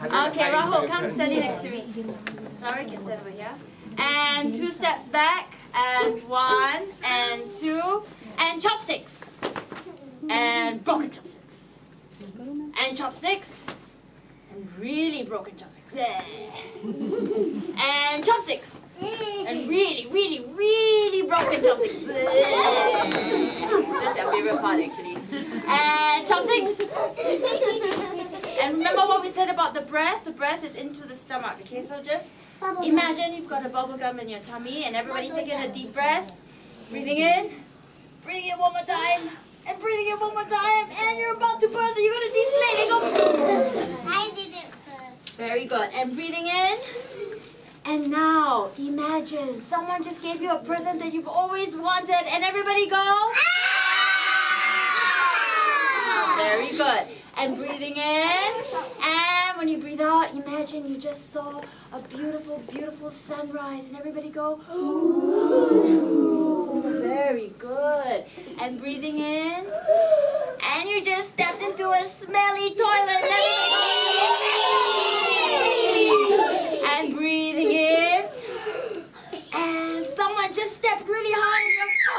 Okay, Rahul, come study next to me. Sorry, can sit over here. And 2 steps back, and 1, and 2, and chopsticks. And broken chopsticks. And chopsticks. And really broken chopsticks. And chopsticks. And really, really, really broken chopsticks. That's my favorite part, actually. And chopsticks. And remember what we said about the breath? The breath is into the stomach, okay? So just imagine you've got a bubble gum in your tummy and everybody taking a deep breath. Breathing in one more time, and breathing in one more time, and you're about to burst and you're going to deflate and go. I did it first. Very good. And breathing in. And now, imagine someone just gave you a present that you've always wanted, and everybody go. Ah! Very good. And breathing in, and when you breathe out, imagine you just saw a beautiful, beautiful sunrise, and everybody go, ooh. Very good. And breathing in, and you just stepped into a smelly toilet, and breathing in, and someone just stepped really hard on your foot.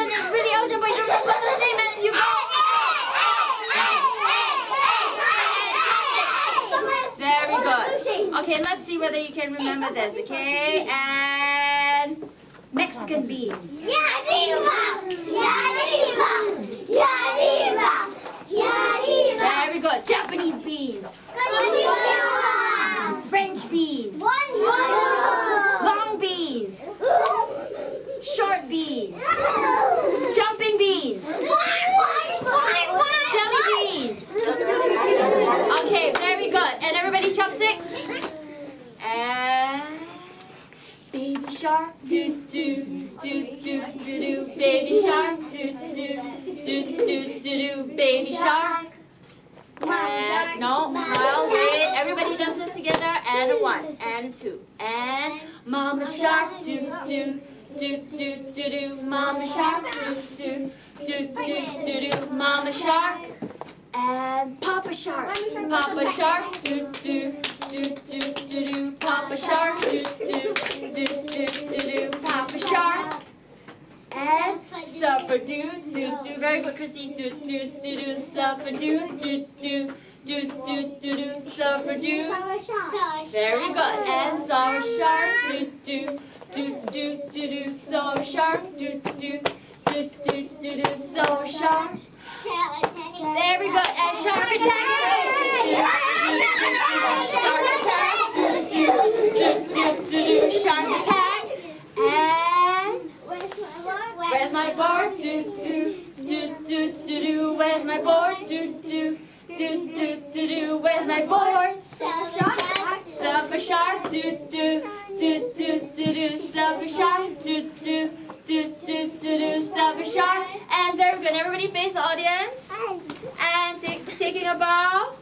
It's really urgent, but you don't know what's his name, and you go. Very good. Okay, let's see whether you can remember this, okay? And Mexican beans. Very good. Japanese beans. French beans. Long beans. Short beans. Jumping beans. Jelly beans. Okay, very good. And everybody chopsticks? And baby shark, do do do do do do. Baby shark, do do do do do do. Baby shark. And no, wait. Everybody does this together. And a 1, and a 2, and Mama shark, do do. Do do do do, Mama shark, do do do do do do, Mama shark, and Papa shark, Papa shark, do do do do do do, Papa shark, do do do do do do, Papa shark, and Supper do do do. Very good, Chrissy. Do do do do, Supper do do do do do do do, Supper do. Very good, and Sour shark, do do. Do do do do, so sharp. Do do do do do do, so sharp. Very good. And shark attack. Shark attack. Do do do do do do, shark attack. And where's my board? Do do do do do do. Where's my board? Do do do do do do. Where's my board? Silver shark. Do do. Do do do do, silver shark. Do do do do do do, silver shark. And very good. Everybody face the audience. And taking a bow.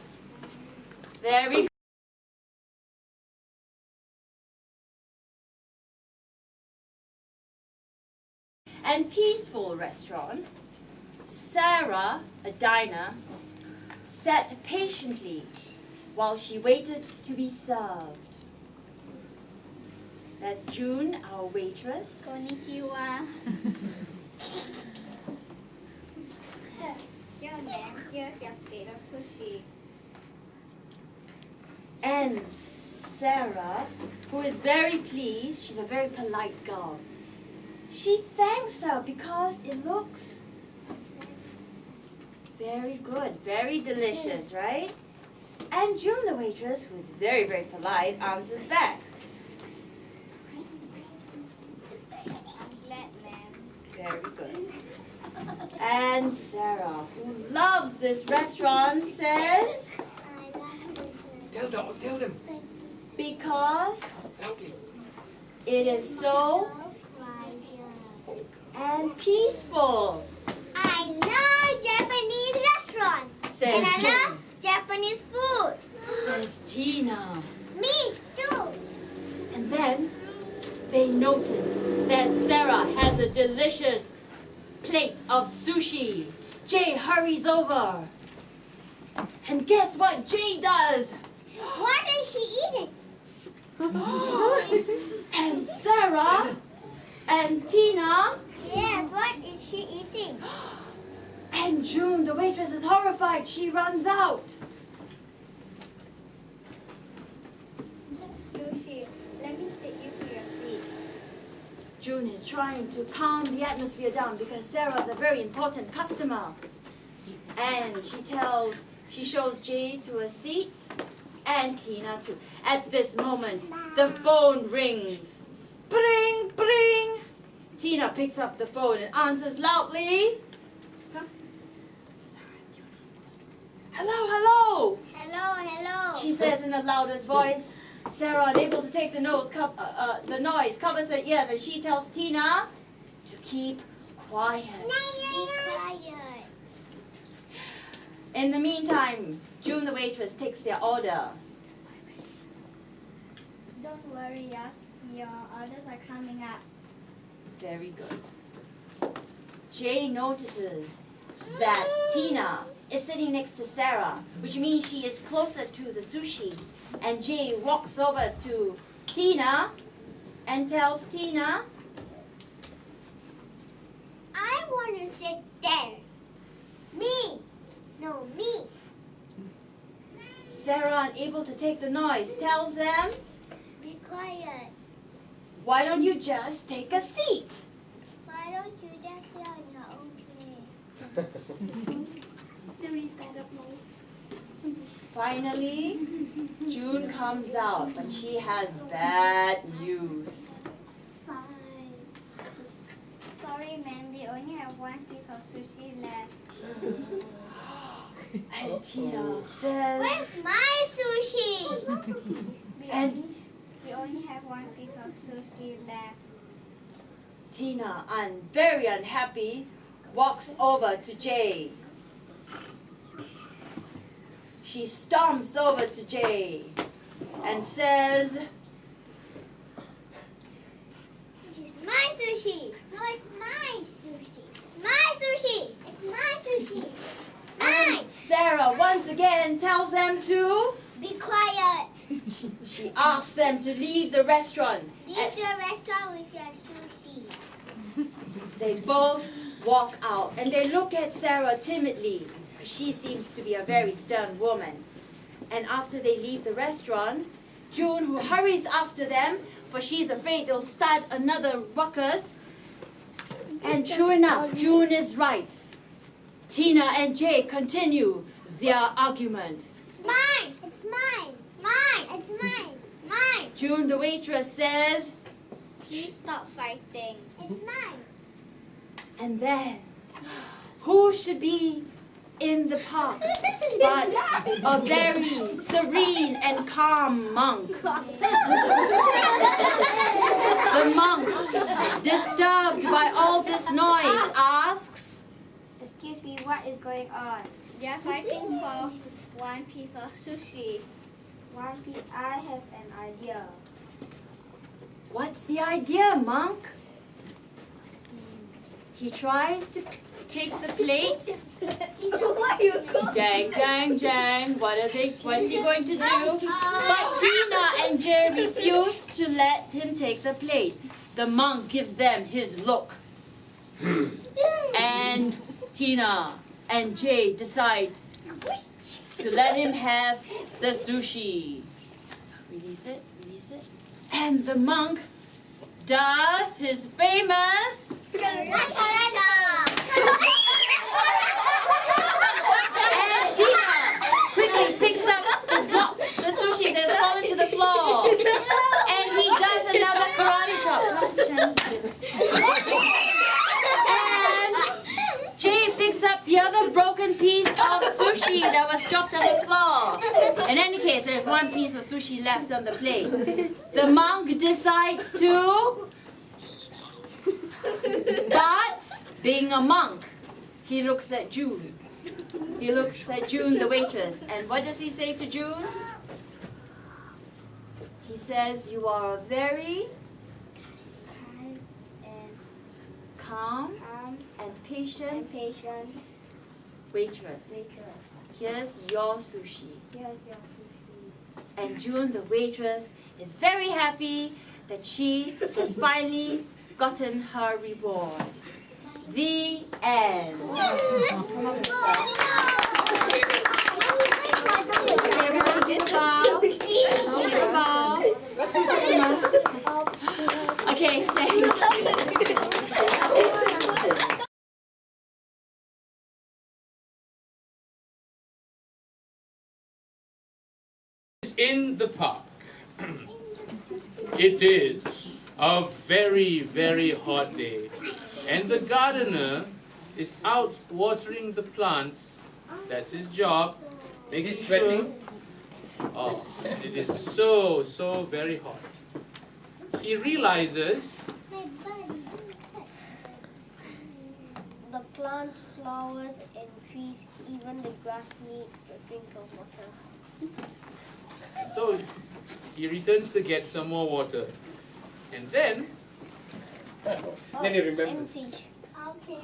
Very good. And peaceful restaurant. Sarah, a diner, sat patiently while she waited to be served. That's June, our waitress. Konnichiwa. And Sarah, who is very pleased, she's a very polite girl. She thanks her because it looks very good, very delicious, right? And June, the waitress, who is very, very polite, answers back. Very good. And Sarah, who loves this restaurant, says, Tell them. Because it is so and peaceful. I love Japanese restaurant. Says And I Jen. love Japanese food. Says Tina. Me too. And then they notice that Sarah has a delicious plate of sushi. Jay hurries over. And guess what Jay does? What is she eating? And Sarah and Tina Yes, what is she eating? and June, the waitress, is horrified. She runs out. Sushi, let me take you to your seat. June is trying to calm the atmosphere down because Sarah's a very important customer. And she shows Jay to a seat and Tina too. At this moment, the phone rings. Bring, bring. Tina picks up the phone and answers loudly. Hello, hello, Hello, hello. she says in the loudest voice. Sarah, unable to take the noise, covers her ears, and she tells Tina to keep quiet. Be quiet. In the meantime, June, the waitress, takes their order. Don't worry, your orders are coming up. Very good. Jay notices that Tina is sitting next to Sarah, which means she is closer to the sushi. And Jay walks over to Tina and tells Tina, I want to sit there. Me. No, me. Sarah, unable to take the noise, tells them, Be quiet. why don't you just take a seat? Why don't you just sit on your own place? Finally, June comes out, but she has bad news. Fine. Sorry, ma'am. We only have one piece of sushi left. And Tina says, Where's my sushi? and We only have one piece of sushi left. Tina, very unhappy, walks over to Jay. She stomps over to Jay and says, It's my sushi. No, it's my sushi. It's my sushi. It's my sushi. Mine. and Sarah once again tells them to. Be quiet. She asks them to leave the restaurant. Leave And the restaurant with your sushi. they both walk out and they look at Sarah timidly. She seems to be a very stern woman. And after they leave the restaurant, June, who hurries after them, for she's afraid they'll start another ruckus. And sure enough, June is right. Tina and Jay continue their argument. It's mine. It's mine. It's mine. It's mine. Mine. June, the waitress, says, Please stop fighting. It's mine. and then, who should be in the park but a very serene and calm monk? The monk, disturbed by all this noise, asks, Excuse me, what is going on? They're fighting for one piece of sushi. One piece, I have an idea. "What's the idea, monk?" He tries to take the plate. What you call? Jang, jang, jang. What's he going to do? But Tina and Jay refuse to let him take the plate. The monk gives them his look. And Tina and Jay decide to let him have the sushi. So release it, release it. And the monk does his famous... And Tina quickly picks up the sushi that has fallen to the floor. And he does another karate chop. And Jay picks up the other broken piece of sushi that was dropped on the floor. In any case, there's one piece of sushi left on the plate. The monk decides to... But, being a monk, he looks at June. He looks at June, the waitress. And what does he say to June? He says, "You are a very calm calm and and patient patient waitress. waitress. Here's your sushi. Here's your sushi. And June, the waitress, is very happy that she has finally gotten her reward. The end. Everybody give a bow. Give a bow. Okay, thank you. In the park. It is a very, very hot day, and the gardener is out watering the plants. That's his job. Making Is he sweating? Oh, it is so, so very hot. He realizes The plants, flowers, and trees, even the grass needs a drink of water. And so he returns to get some more water. And then, Then he remembers. Empty. Okay.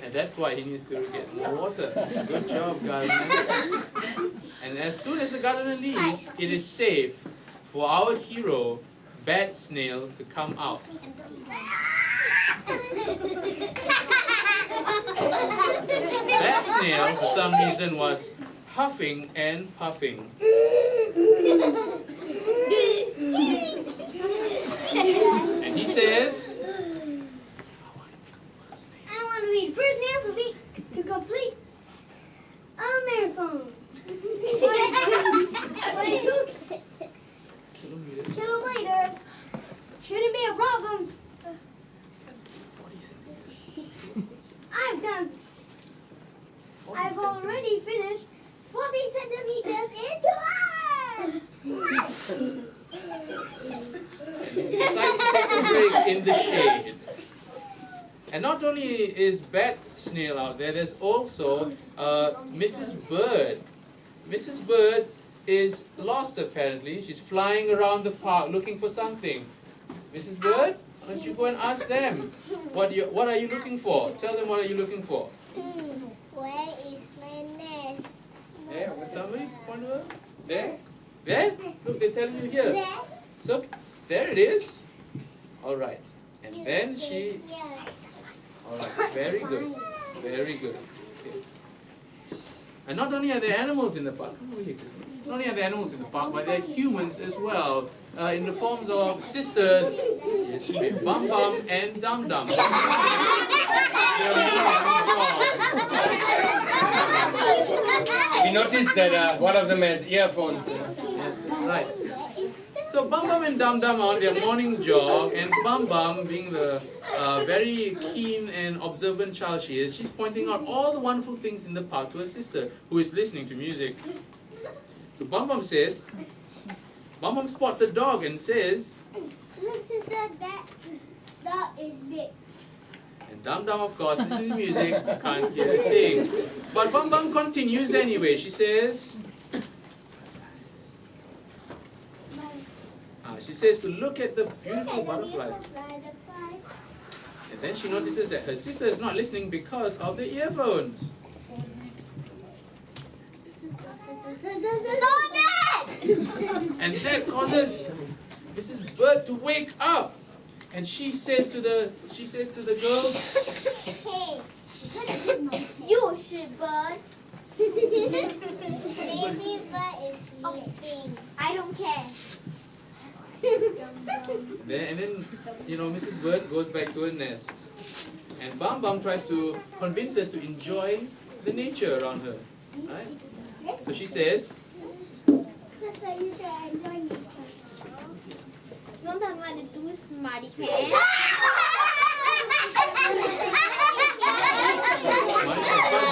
and that's why he needs to get more water. Good job, gardener. And as soon as the gardener leaves, it is safe for our hero, Bat Snail, to come out. Bat Snail, for some reason, was huffing and puffing. And he says, I want to read first nail to complete a marathon. 22 kilometers. Shouldn't be a problem. 40 centimeters. I've already finished 40 centimeters into hours. He decides to take a break in the shade. And not only is Bat Snail out there, there's also Mrs. Bird. Mrs. Bird is lost apparently. She's flying around the park looking for something. Mrs. Bird, why don't you go and ask them? What are you looking for? Tell them what are you looking for. Where is my nest? There, would somebody point to her? There? There? Look, they're telling you here. There. So, there it is. Alright. And then she... Alright, very good. Very good. Okay. And not only are there animals in the park, not only are there animals in the park, but there are humans as well, in the forms of sisters, yes, Bum Bum and Dum Dum. We noticed that one of them has earphones. Yes, that's right. So Bum Bum and Dum Dum are on their morning jog, and Bum Bum, being the very keen and observant child she is, she's pointing out all the wonderful things in the park to her sister, who is listening to music. So Bum Bum says, Bum Bum spots a dog and says, Look, sister, that dog is big. and Dum Dum, of course, listening to music, can't hear a thing. But Bum Bum continues anyway. She says, she says to look at the beautiful butterfly. And then she notices that her sister is not listening because of the earphones. Stop it! And that causes Mrs. Bird to wake up. And she says to the girl, Hey, you should bird. Baby bird is sleeping. I don't care. and then Mrs. Bird goes back to her nest. And Bum Bum tries to convince her to enjoy the nature around her. Right? So she says, Sister, you should enjoy nature. Don't talk about the two smarty pants. but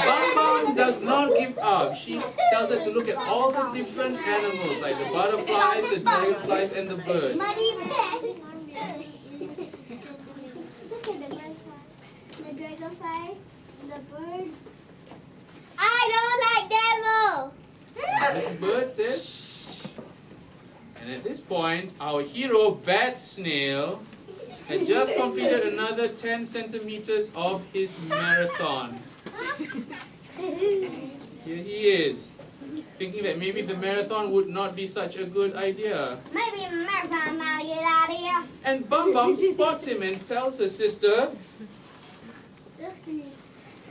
Bum Bum does not give up. She tells her to look at all the different animals, like the butterflies, the dragonflies, and the birds. Smarty pants. Look at the butterfly, the dragonflies, the bird. I don't like devil. Mrs. Bird says, and at this point, our hero, Bat Snail, had just completed another 10 centimeters of his marathon. Here he is, thinking that maybe the marathon would not be such a good idea. Maybe a marathon not a good idea. And Bum Bum spots him and tells her sister,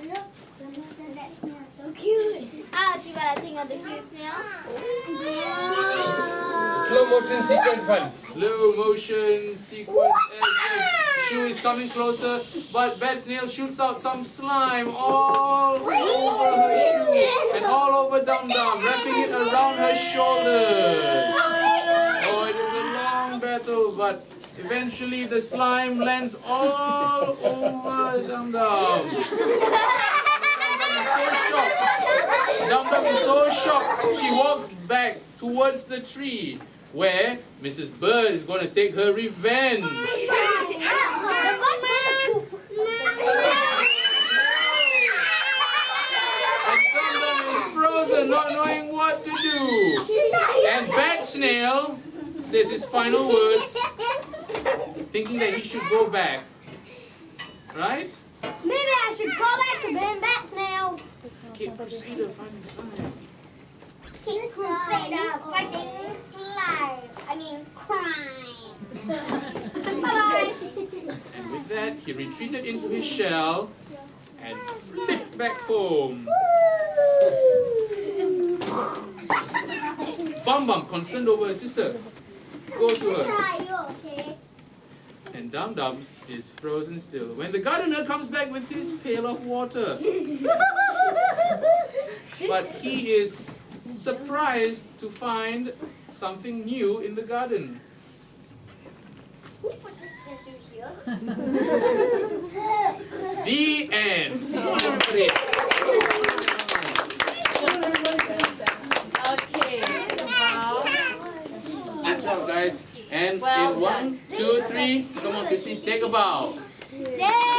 Look, that smells so cute. Oh, she better think of the cute snail. Slow motion sequence fun. slow motion sequence as the shoe is coming closer, but Bad Snail shoots out some slime all over her shoe and all over Dum Dum, wrapping it around her shoulders. Oh, it is a long battle, but eventually the slime lands all over Dum Dum. Dum Dum is so shocked, she walks back towards the tree where Mrs. Bird is going to take her revenge. And Dum Dum is frozen, not knowing what to do. And Bad Snail says his final words, thinking that he should go back. Right? Maybe I should go back to being Bat Snail. Okay, Crusader fighting slime. King Crusader fighting slime. I mean crime. Bye-bye. And with that, he retreated into his shell and flipped back home. Bum Bum, concerned over her sister, goes to her. Are you okay? And Dum Dum is frozen still. When the gardener comes back with his pail of water, but he is surprised to find something new in the garden. Who put this statue here? The end. Everybody. Okay. Now, Good job, guys. And Well in 1, 2, 3, come on, Chrissy, take a bow. Yay!